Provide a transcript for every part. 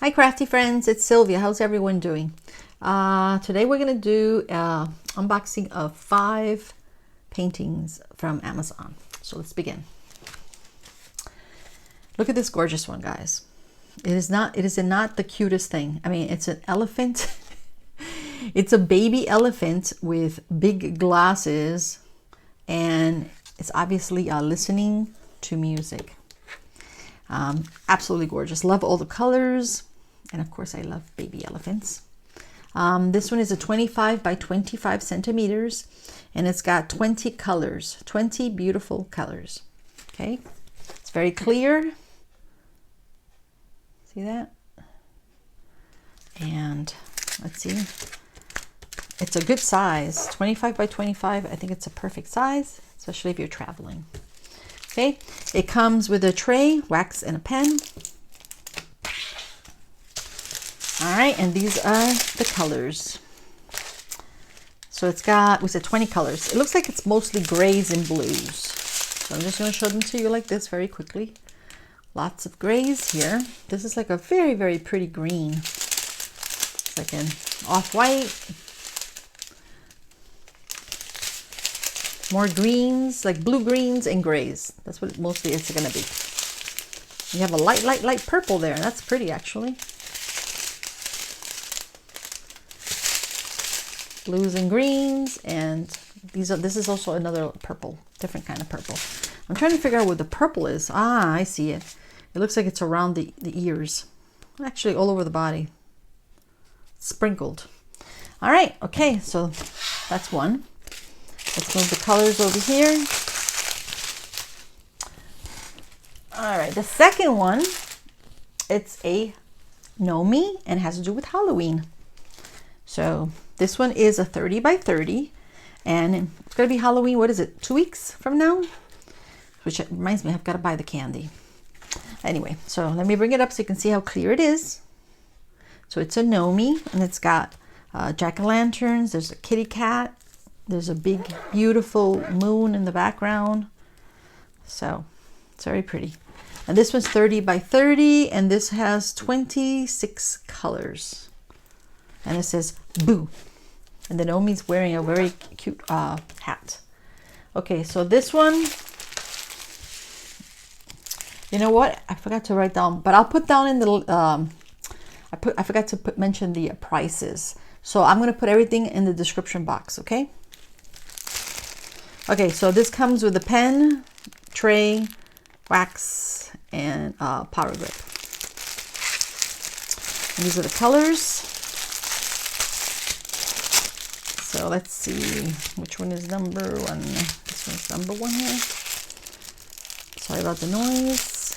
Hi Crafty Friends, it's Sylvia. How's everyone doing? Today we're going to do an unboxing of 5 paintings from Amazon. So let's begin. Look at this gorgeous one, guys. It is not the cutest thing. I mean, it's an elephant. It's a baby elephant with big glasses, and it's obviously listening to music. Absolutely gorgeous. Love all the colors, and of course I love baby elephants. This one is a 25 by 25 centimeters, and it's got 20 colors, 20 beautiful colors. Okay, it's very clear. See that? And let's see, it's a good size, 25 by 25. I think it's a perfect size, especially if you're traveling. Okay, it comes with a tray, wax, and a pen. All right, and these are the colors. So it's got, was it 20 colors? It looks like it's mostly grays and blues. So I'm just going to show them to you like this very quickly. Lots of grays here. This is like a very, very pretty green. It's like an off-white. More greens, like blue greens and grays. That's what mostly it's going to be. You have a light purple there. That's pretty, actually. Blues and greens, and this is also another purple, different kind of purple. I'm trying to figure out what the purple is. Ah, I see it. It looks like it's around the ears. Actually, all over the body. Sprinkled. All right, okay, so that's one. Let's move the colors over here. All right, the second one, it's a Gnome and has to do with Halloween. So this one is a 30 by 30, and it's gonna be Halloween, what is it, 2 weeks from now? Which reminds me, I've got to buy the candy. Anyway, so let me bring it up so you can see how clear it is. So it's a Gnome, and it's got jack-o'-lanterns, there's a kitty cat, there's a big, beautiful moon in the background. So it's very pretty. And this one's 30 by 30, and this has 26 colors. And it says Boo. And the Gnome's wearing a very cute hat. Okay, so this one, you know what? I forgot to write down, but I'll put down in the, I forgot to mention the prices. So I'm going to put everything in the description box, okay? Okay, so this comes with a pen, tray, wax, and power grip. And these are the colors. So let's see which one is number 1. This one's number 1 here. Sorry about the noise.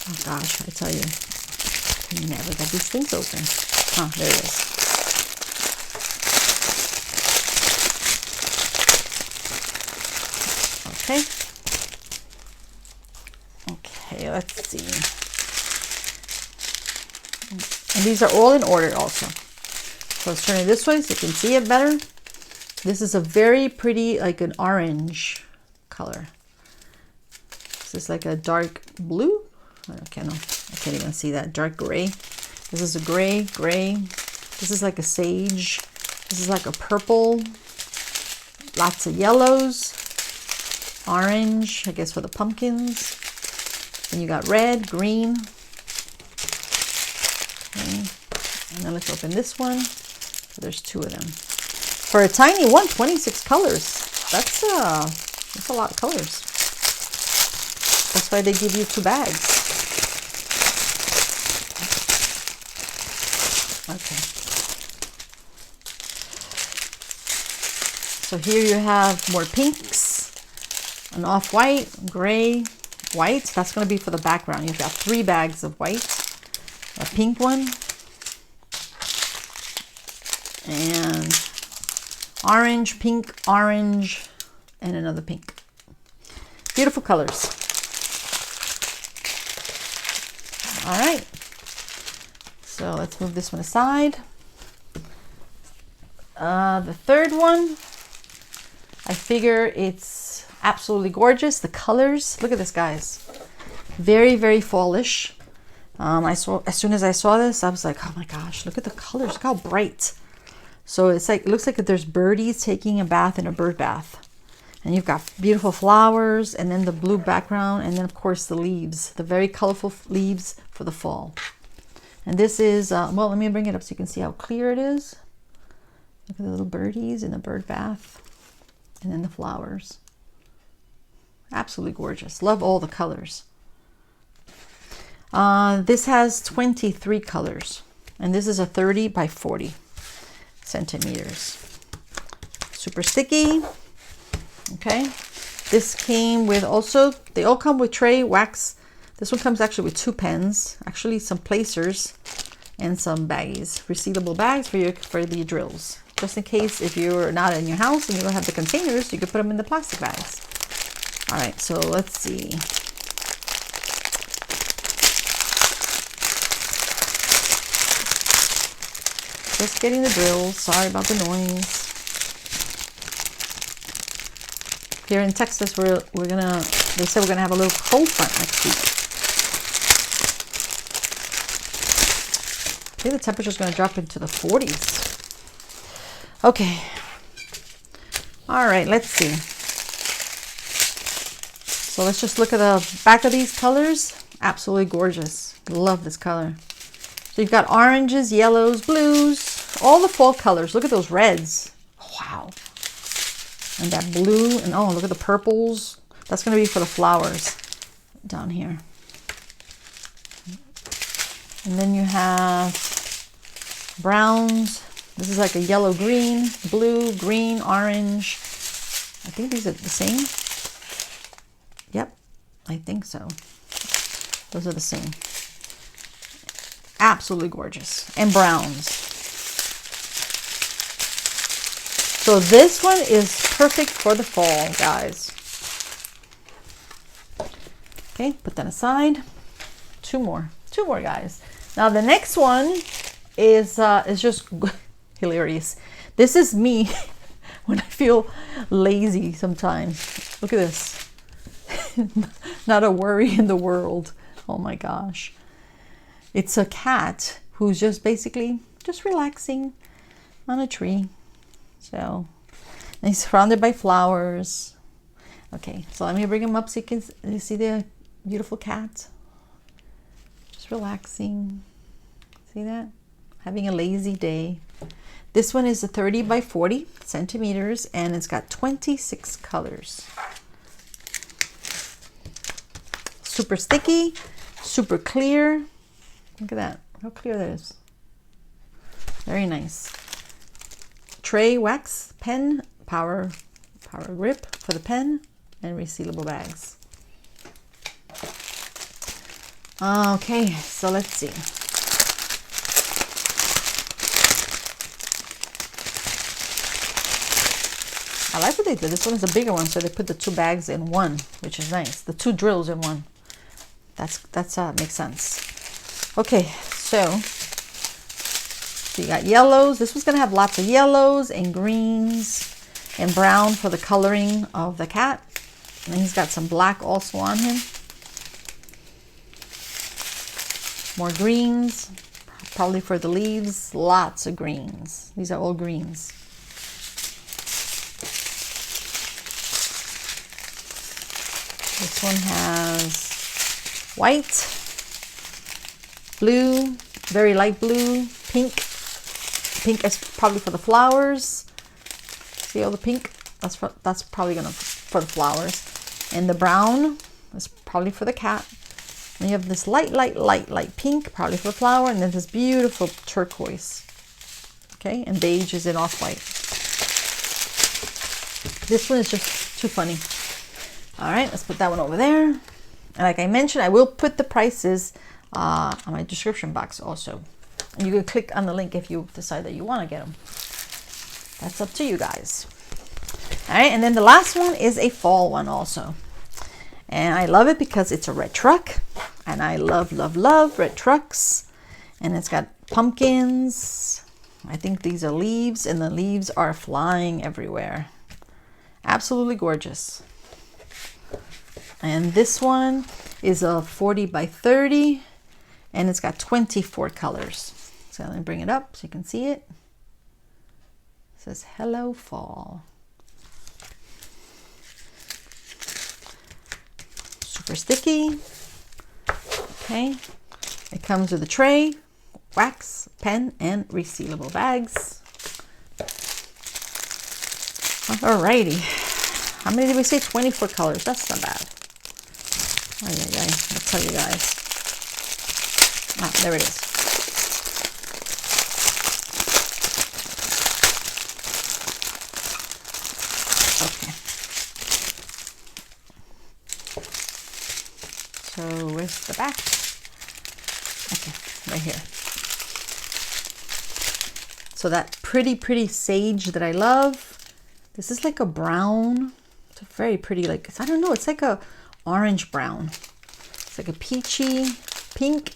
Oh gosh, I tell you, I can never get these things open. Oh, there it is. Okay. Okay, let's see. And these are all in order also. So let's turn it this way so you can see it better. This is a very pretty, like an orange color. This is like a dark blue. I can't even see that. Dark gray. This is a gray. This is like a sage. This is like a purple. Lots of yellows. Orange, I guess for the pumpkins. Then you got red, green. Okay. And then let's open this one. So there's 2 of them. For a tiny one, 26 colors. That's a lot of colors. That's why they give you 2 bags. Okay. So here you have more pinks, an off-white, gray, white. That's going to be for the background. You've got 3 bags of white, a pink one, and orange, pink, orange, and another pink. Beautiful colors. All right. So let's move this one aside. The third one, I figure it's absolutely gorgeous. The colors, look at this, guys. Very, very fallish. As soon as I saw this, I was like, oh my gosh, look at the colors, look how bright. So it's like, it looks like there's birdies taking a bath in a bird bath. And you've got beautiful flowers, and then the blue background, and then of course the leaves, the very colorful leaves for the fall. And this is, well, let me bring it up so you can see how clear it is. Look at the little birdies in the bird bath, and then the flowers. Absolutely gorgeous. Love all the colors. This has 23 colors, and this is a 30 by 40 centimeters. Super sticky. Okay, this came with also, they all come with tray wax. This one comes actually with 2 pens, actually some placers, and some baggies, resealable bags for the drills. Just in case if you're not in your house and you don't have the containers, you can put them in the plastic bags. All right, so let's see. Just getting the drills. Sorry about the noise. Here in Texas, they said we're gonna have a little cold front next week. I think the temperature's gonna drop into the 40s. Okay. All right, let's see. So let's just look at the back of these colors. Absolutely gorgeous. Love this color. So you've got oranges, yellows, blues, all the fall colors. Look at those reds. Wow. And that blue, and oh, look at the purples. That's going to be for the flowers down here. And then you have browns. This is like a yellow, green, blue, green, orange. I think these are the same. Yep, I think so. Those are the same. Absolutely gorgeous. And browns. So this one is perfect for the fall, guys. Okay, put that aside. Two more, guys. Now the next one is just hilarious. This is me when I feel lazy sometimes. Look at this. Not a worry in the world. Oh my gosh. It's a cat who's just basically just relaxing on a tree. So he's surrounded by flowers. Okay, so let me bring him up so you can see the beautiful cat. Just relaxing. See that? Having a lazy day. This one is a 30 by 40 centimeters, and it's got 26 colors. Super sticky, super clear. Look at that. How clear that is. Very nice. Tray wax, pen, power grip for the pen, and resealable bags. Okay, so let's see. I like what they did. This one is a bigger one, so they put the 2 bags in one, which is nice. The 2 drills in one. That's makes sense. Okay, so you got yellows. This one's gonna have lots of yellows and greens and brown for the coloring of the cat. And then he's got some black also on him. More greens, probably for the leaves. Lots of greens. These are all greens. This one has white, blue, very light blue, pink. Pink is probably for the flowers. See all the pink? That's probably gonna for the flowers. And the brown is probably for the cat. And you have this light pink, probably for the flower, and then this beautiful turquoise. Okay, and beige is in off-white. This one is just too funny. All right, let's put that one over there. And like I mentioned, I will put the prices on my description box also. And you can click on the link if you decide that you want to get them. That's up to you guys. All right, and then the last one is a fall one also. And I love it because it's a red truck. And I love red trucks. And it's got pumpkins. I think these are leaves, and the leaves are flying everywhere. Absolutely gorgeous. And this one is a 40 by 30. and it's got 24 colors. So let me bring it up so you can see it. It says Hello Fall. Super sticky. Okay, it comes with a tray, wax, pen, and resealable bags. Alrighty, how many did we say? 24 colors. That's not bad. I'll tell you guys. Ah, there it is. Okay. So where's the back? Okay, right here. So that pretty sage that I love. This is like a brown. It's a very pretty, like, I don't know, it's like a orange brown. It's like a peachy pink.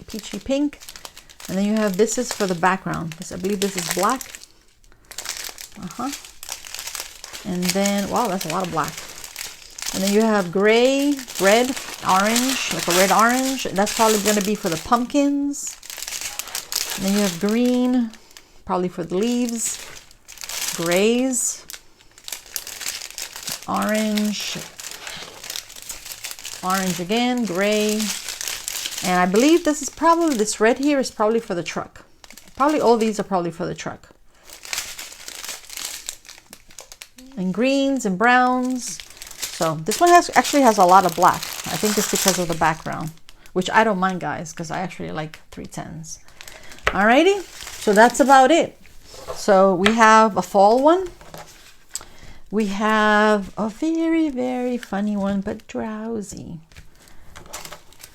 And then you have, this is for the background. I believe this is black. And then, wow, that's a lot of black. And then you have gray, red, orange, like a red orange. That's probably going to be for the pumpkins. And then you have green, probably for the leaves. Grays, orange, orange again, gray. And I believe this is probably, this red here is probably for the truck. Probably all these are probably for the truck. And greens and browns. So this one actually has a lot of black. I think it's because of the background, which I don't mind, guys, because I actually like 310s. Alrighty, so that's about it. So we have a fall one. We have a very funny one, but drowsy.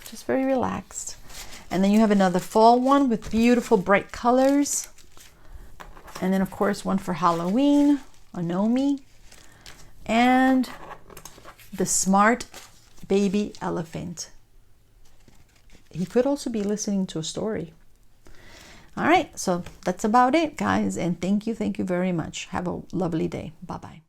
Just very relaxed. And then you have another fall one with beautiful bright colors. And then of course one for Halloween, a Gnome. And the smart baby elephant. He could also be listening to a story. All right, so that's about it, guys. And thank you very much. Have a lovely day. Bye-bye.